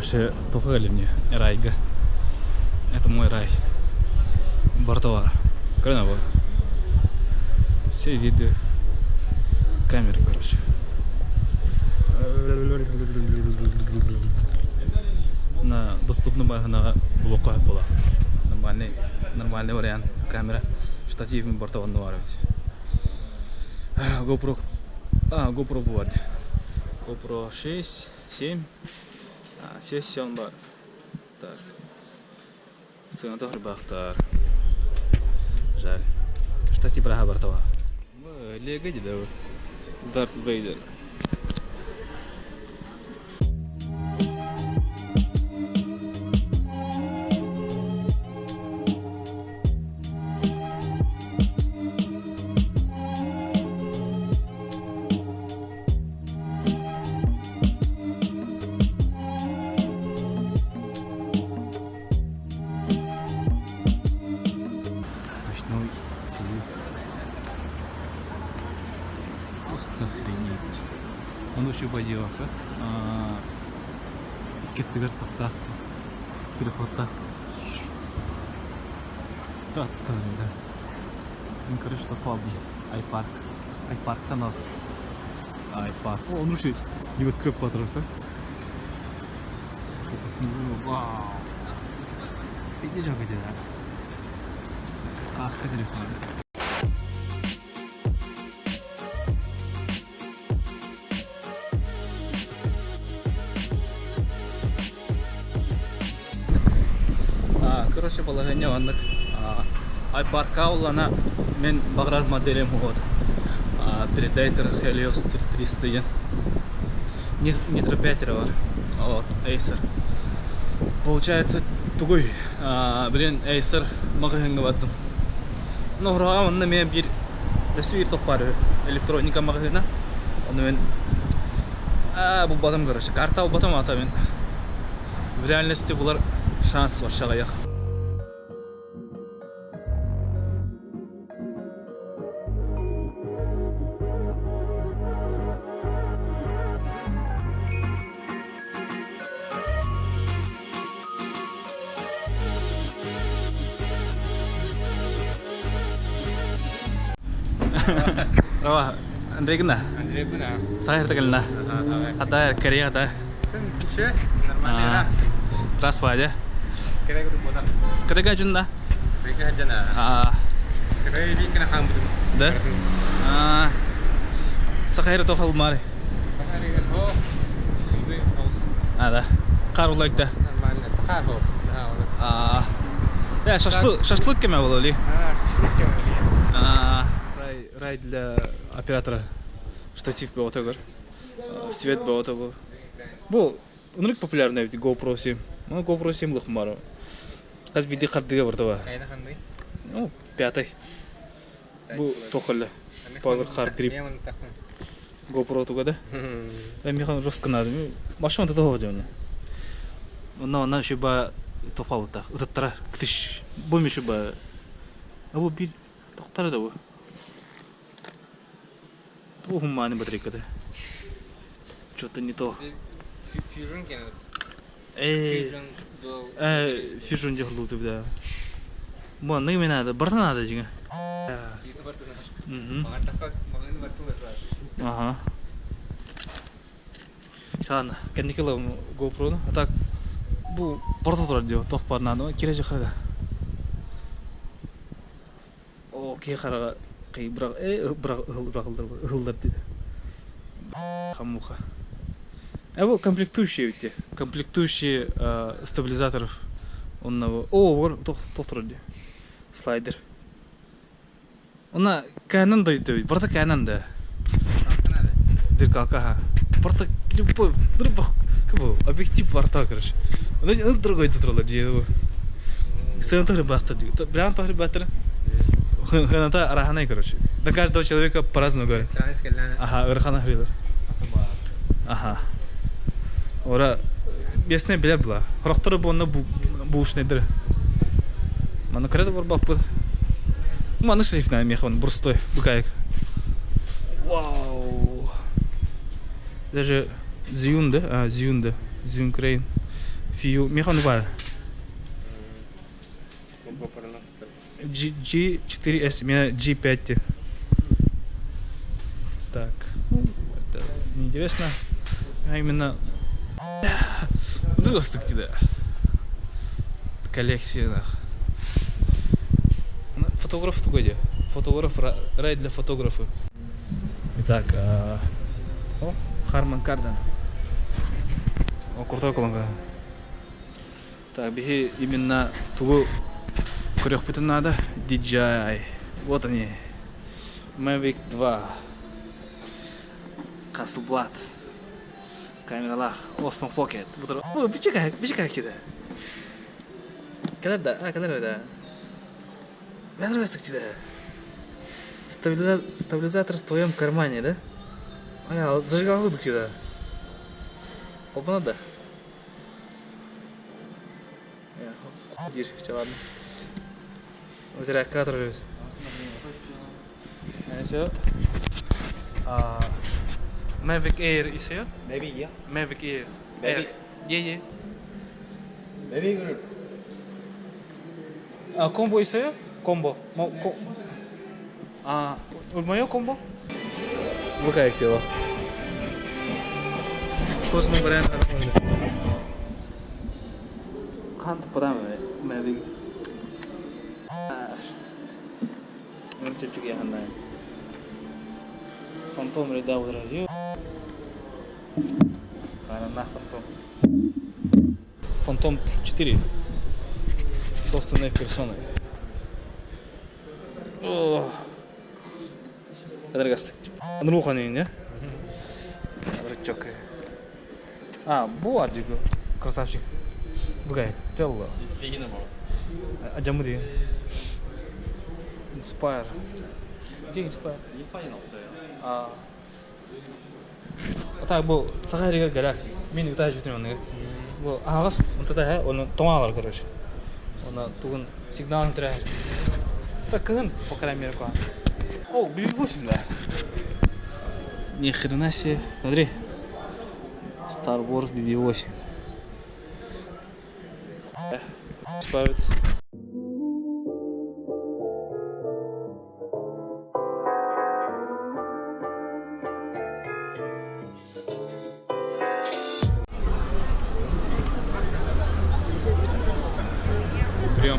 Вообще, туфали мне, райга. Это мой рай. Бортовар. Краново. Все виды камеры, короче. На доступном на блоках была. Нормальный вариант камера. Штатив бортового наваривать. GoPro бывает. GoPro 6, 7. 6 бар. Так. Сына тоже бахтар. Жаль. Штатив раха бортова. Лего да. Дарт Вейдер. Охренеть. Он еще поделал, да? Кетты вертопта. Переходта. Да. Ну, короче, что пабли. Айпарк. Айпарк-то нас. Айпарк. О, он уже его скрып патрон, да? Вау. Ты не жопа, да? Каска телефона. Короче, положение ваннак. Айпарка улана мен баграр моделем вот. Predator Helios 300. Nitro 5 var. Вот, Acer. Получается, тугой. Блин, Acer магазин ваттым. Но раа онда мен бир дәсүр топары электроника магазина. Оны мен бу батам короче, карта батам ата мен. В реальности булар шанс бар шагаяк. Рава, Андрей Гна. Сахар тагальна. Ката Корея ката. Ше, нормальный раз. Раз вадя. Корея гуд. Ката гажунда. Корея гаджана. Корея ди кена хам буд. Да. Сахар тохал маре. Сахар го. Да. Кару лайкта. Нормально. Хар го. Я шашлык кеме было ли? Шашлык кеме. Рай для оператора. Штатив был отогар. Свет был отогар. Бу, он популярный ведь GoPro 7. Ну GoPro 7 лохмаро. Каз биди кардыга бартова. Кайда ханды? Ну, 5. Бу тохалла. Power hard grip. GoPro тугада. Да механ жестко надо. Машина то того делана. Но шиба топаута. Утаттара ктиш. Боми шиба. Абу бир тоқтары да бу. О, хумани батарейка да. Что-то не то. Fusion кена. Fusion же хлуту да. Бон, не надо, барта надо жига. Ага. Шана, кендикела GoPro на. А так бу барта турар дио, тох парнано, кире жахрага. О, ке харага. Брак хылдар дейді. Хамуха. Вот комплектующие ведь. Комплектующие стабилизаторов. Он на вот тохтроди. Слайдер. Он на Canon дойдет. Просто Canon да. Зеркалка. Просто любой объектив порта, короче. Он другой тут ролик. Сын тоже бахта. Прям тоже бахта. Ханата араханай, короче. До каждого человека по-разному говорит. Ага, арахана хвилер. Ага. Ора, ясная беля была. Рохтора бы он на бушнейдер. Ману креда борбах был. Ману шлиф на механ, брустой, букаек. Вау. Даже Зюн, да? Зюн Крейн. Фью, механ бар. G4S, у меня G5. Так, это неинтересно. А именно... Здравствуйте, да. Коллекция. Фотограф такой где? Фотограф, рай для фотографа. Итак, Харман Карден. Крутой колонка. Так, беги именно тугу крёхпытын надо. DJI. Вот они. Mavic 2. Hasselblad. Камералар. Osmo Pocket. Ой, почекай кида. Когда? Когда? Здравствуйте, да. Стабилизатор в твоем кармане, да? А, зажигалку кида. Опа, да. Дир, ладно. Зря кадры. Все. Mavic Air 있어요? Mavic, Mavic Air. Mavic. 예. Mavic을 아, 콤보 있어요? 콤보. 얼마요, 콤보? Какая хотела? Сложный вариант. Кант подам, Mavic. Чуть-чуть я знаю. Фантом реда ударил. На Фантом 4. Собственной персоной. О. Дорогастык. Нуруханы, не? Рычок. Буардиго. Красавчик. Бугай. Телла. Испегина мало. Аджамуди. Inspire. Где Inspire? Испегина 없어요. Так, бұл сахария галак. Мен ұтай жүтінем оны. Бұл ағыс ұнтада, оны тоңағыр, короче. Оны туғын сигналын тұрар. Так, кығын, по крайней мере, куан. О, BB-8, да. Ни хрена себе. Смотри. Star Wars BB-8. Справится.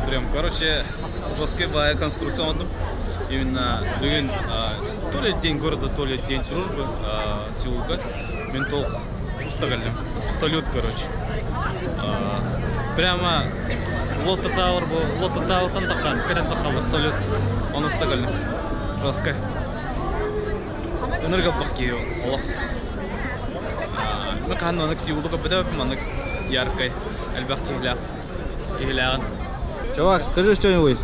Прием. Короче, жесткая боевая конструкция. Именно то ли день города, то ли день дружбы Сеулга. Ментов устагали. Салют, короче. Прямо Лотто Тауэр был. Лотто Тауэр Тантахан. Катантахалар. Салют. Он устагали. Жесткая. Энергия бахки. Аллах. Мы канно на Сеулга бедав, манак яркой. Альбах кихлян. Чувак, скажи что-нибудь.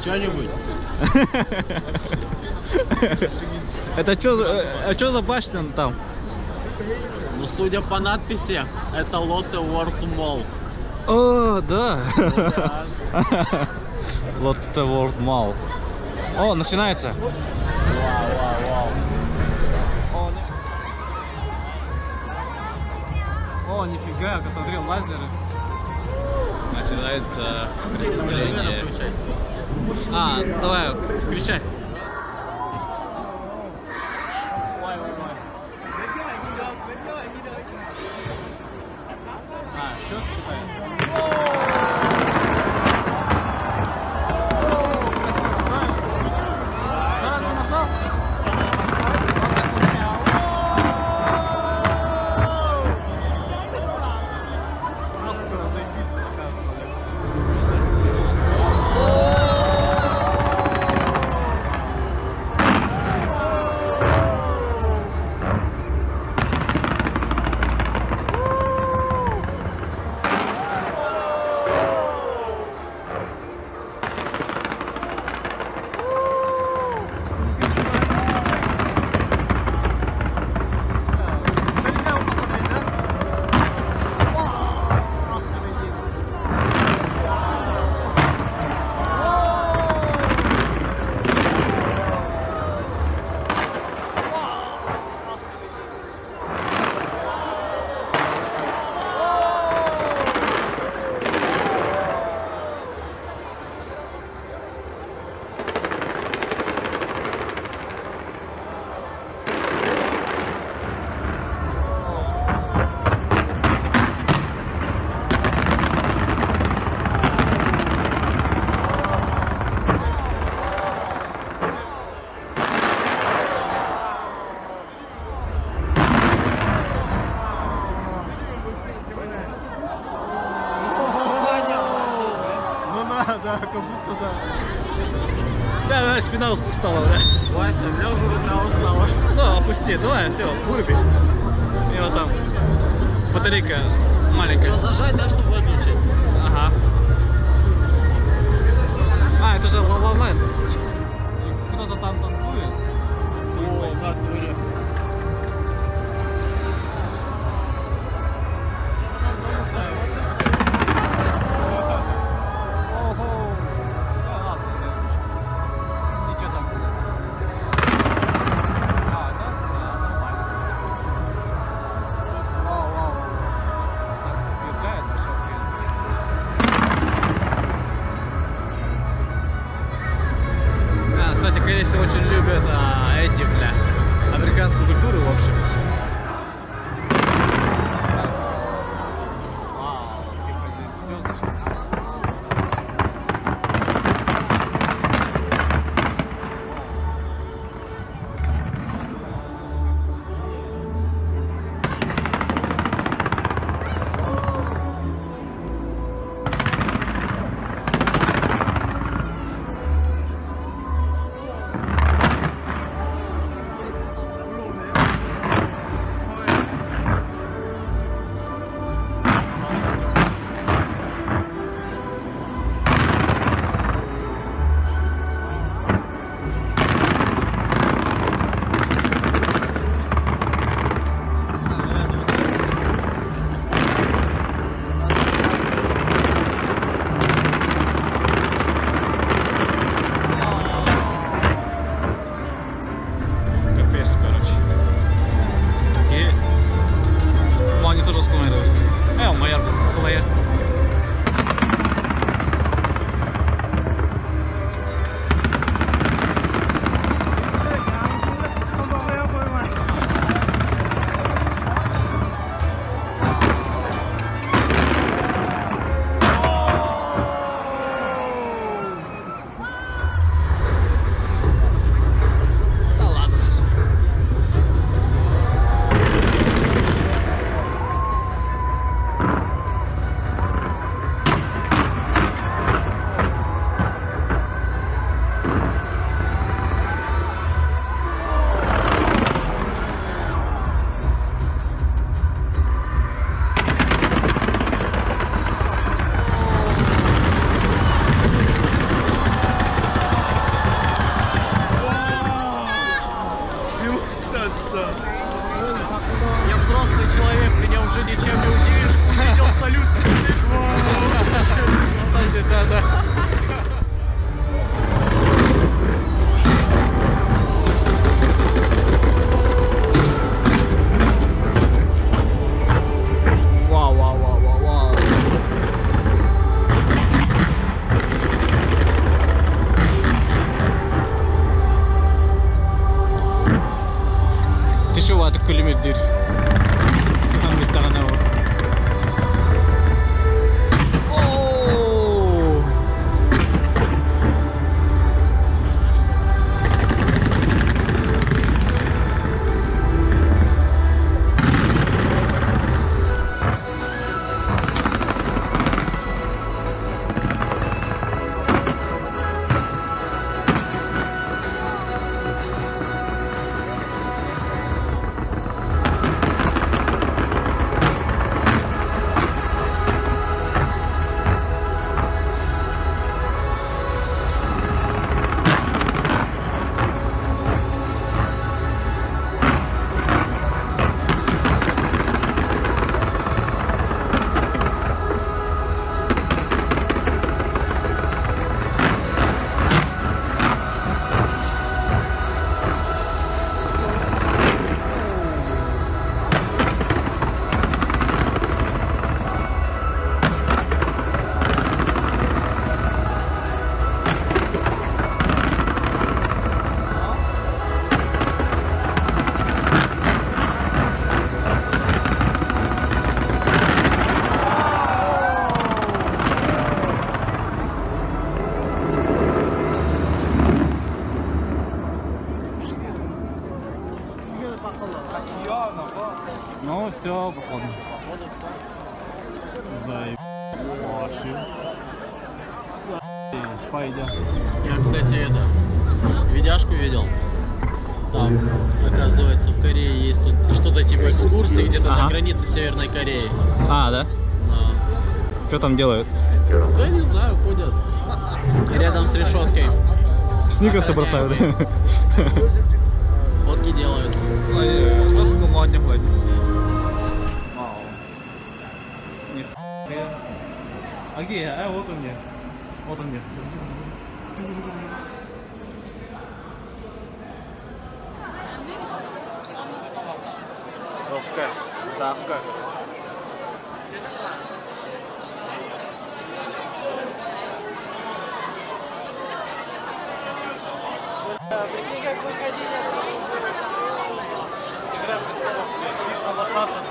Что-нибудь. Это что за башня там? Ну, судя по надписи, это Lotte World Mall. О, да. Lotte World Mall. О, начинается. О, нифига, посмотри, лазеры. Начинается представление. Давай, включай. Счет считаем. Красиво, да? Нажал. Жестко, заебись, оказывается. спина устала, да? Вася, у меня уже рука устала. Ну, опусти, давай, все, выруби. И вот там батарейка маленькая. Что, зажать, да, чтобы выключить? Ага. А, это же La La Land. Кто-то там танцует. О, в натуре. Ничего там было. А, да? Да, нормально. Вау, вау. Так сверкает вообще охрененно. Кстати, корейцы очень любят эти, бля, американскую культуру, в общем. Вау, типа здесь звездочки. Капец, короче. И... Ну, они тоже оскомандировались. Моя была я. Да ладно. Я взрослый человек, меня уже ничем не удивишь. Увидел салют, ты говоришь, вау. Кстати, да. Вау, вау, вау, вау, вау. Ты شو هذا كل ما تدير هم التغنى اوه Ну все, походу. Заебашил. Спайдя. Я, кстати, Видяшку видел? Там, оказывается, в Корее есть тут что-то типа экскурсии где-то на границе Северной Кореи. А, да? Да. Что там делают? Да не знаю, ходят. Рядом с решеткой. Сникерсы бросают. Фотки делают. А где я? А, вот он где. Вот он где. Жесткая. Давка. Прикинь, как выходить отсюда. Игра престолов. Битва во статус.